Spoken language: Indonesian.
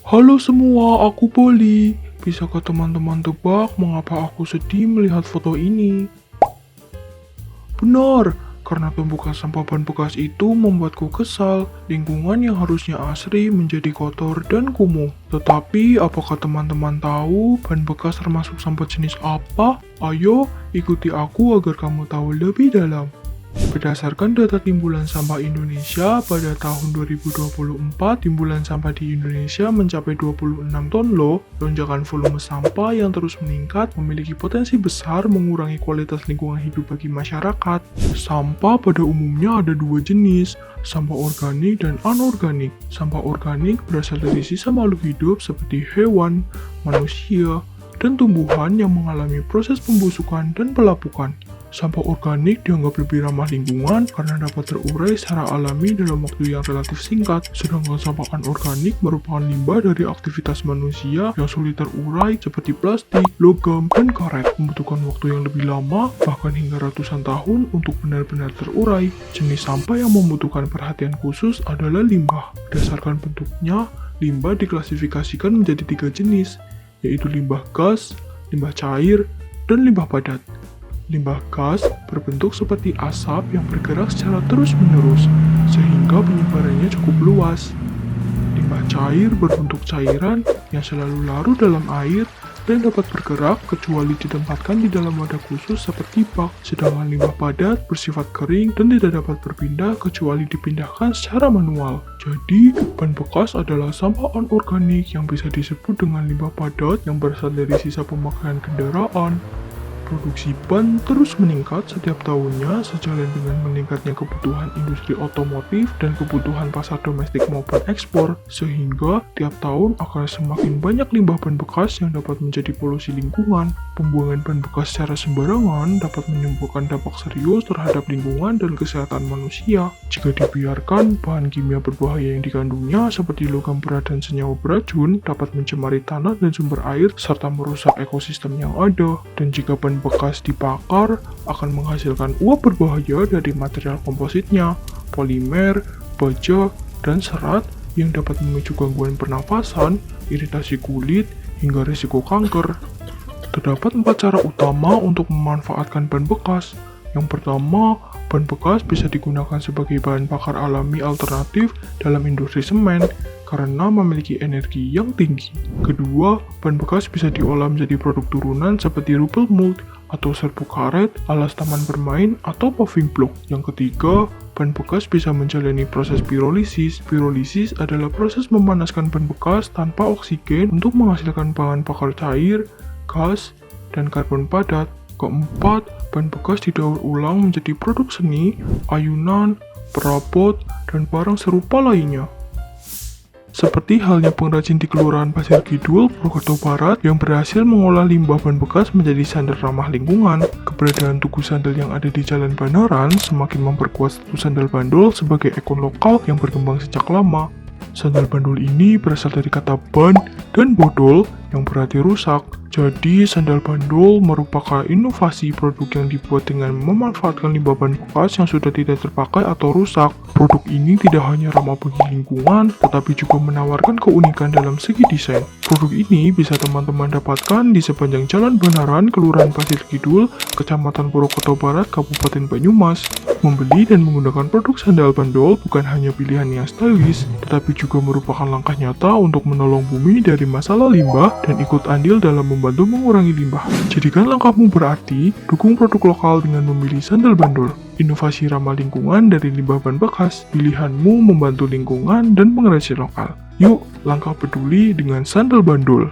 Halo semua, aku Poli. Bisakah teman-teman tebak mengapa aku sedih melihat foto ini? Benar, karena tumpukan sampah ban bekas itu membuatku kesal. Lingkungan yang harusnya asri menjadi kotor dan kumuh. Tetapi, apakah teman-teman tahu ban bekas termasuk sampah jenis apa? Ayo, ikuti aku agar kamu tahu lebih dalam. Berdasarkan data timbulan sampah Indonesia pada tahun 2024, timbulan sampah di Indonesia mencapai 26 ton loh. Lonjakan volume sampah yang terus meningkat memiliki potensi besar mengurangi kualitas lingkungan hidup bagi masyarakat. Sampah pada umumnya ada dua jenis, sampah organik dan anorganik. Sampah organik berasal dari sisa makhluk hidup seperti hewan, manusia, dan tumbuhan yang mengalami proses pembusukan dan pelapukan. Sampah organik dianggap lebih ramah lingkungan karena dapat terurai secara alami dalam waktu yang relatif singkat, sedangkan sampah anorganik merupakan limbah dari aktivitas manusia yang sulit terurai seperti plastik, logam, dan karet, membutuhkan waktu yang lebih lama, bahkan hingga ratusan tahun untuk benar-benar terurai. Jenis sampah yang membutuhkan perhatian khusus adalah limbah. Berdasarkan bentuknya, limbah diklasifikasikan menjadi 3 jenis, yaitu limbah gas, limbah cair, dan limbah padat. Limbah gas berbentuk seperti asap yang bergerak secara terus-menerus, sehingga penyebarannya cukup luas. Limbah cair berbentuk cairan yang selalu larut dalam air dan dapat bergerak kecuali ditempatkan di dalam wadah khusus seperti bak. Sedangkan limbah padat bersifat kering dan tidak dapat berpindah kecuali dipindahkan secara manual. Jadi, ban bekas adalah sampah anorganik yang bisa disebut dengan limbah padat yang berasal dari sisa pemakaian kendaraan. Produksi ban terus meningkat setiap tahunnya sejalan dengan meningkatnya kebutuhan industri otomotif dan kebutuhan pasar domestik maupun ekspor, sehingga tiap tahun akan semakin banyak limbah ban bekas yang dapat menjadi polusi lingkungan. Pembuangan ban bekas secara sembarangan dapat menimbulkan dampak serius terhadap lingkungan dan kesehatan manusia. Jika dibiarkan, bahan kimia berbahaya yang dikandungnya seperti logam berat dan senyawa beracun dapat mencemari tanah dan sumber air serta merusak ekosistem yang ada. Dan jika ban bekas dibakar akan menghasilkan uap berbahaya dari material kompositnya, polimer, baja, dan serat yang dapat memicu gangguan pernafasan, iritasi kulit, hingga risiko kanker. Terdapat 4 cara utama untuk memanfaatkan ban bekas. Yang pertama, ban bekas bisa digunakan sebagai bahan bakar alami alternatif dalam industri semen karena memiliki energi yang tinggi. Kedua, ban bekas bisa diolah menjadi produk turunan seperti rubber mold atau serbuk karet, alas taman bermain, atau paving block. Yang ketiga, ban bekas bisa menjalani proses pirolisis. Pirolisis adalah proses memanaskan ban bekas tanpa oksigen untuk menghasilkan bahan bakar cair, gas, dan karbon padat. Keempat, ban bekas didaur ulang menjadi produk seni, ayunan, perabot, dan barang serupa lainnya. Seperti halnya pengrajin di Kelurahan Pasir Kidul, Purwokerto Barat yang berhasil mengolah limbah ban bekas menjadi sandal ramah lingkungan. Keberadaan tugu sandal yang ada di Jalan Banaran semakin memperkuat status sandal bandul sebagai ikon lokal yang berkembang sejak lama. Sandal bandul ini berasal dari kata ban dan bodol yang berarti rusak. Jadi, sandal bandul merupakan inovasi produk yang dibuat dengan memanfaatkan limbah ban bekas yang sudah tidak terpakai atau rusak. Produk ini tidak hanya ramah bagi lingkungan, tetapi juga menawarkan keunikan dalam segi desain. Produk ini bisa teman-teman dapatkan di sepanjang Jalan Banaran, Kelurahan Pasir Kidul, Kecamatan Purwokerto Barat, Kabupaten Banyumas. Membeli dan menggunakan produk sandal bandol bukan hanya pilihan yang stylish, tetapi juga merupakan langkah nyata untuk menolong bumi dari masalah limbah dan ikut andil dalam membantu mengurangi limbah. Jadikan langkahmu berarti, dukung produk lokal dengan memilih sandal bandol. Inovasi ramah lingkungan dari limbah ban bekas, pilihanmu membantu lingkungan dan pengrajin lokal. Yuk, langkah peduli dengan sandal bandol.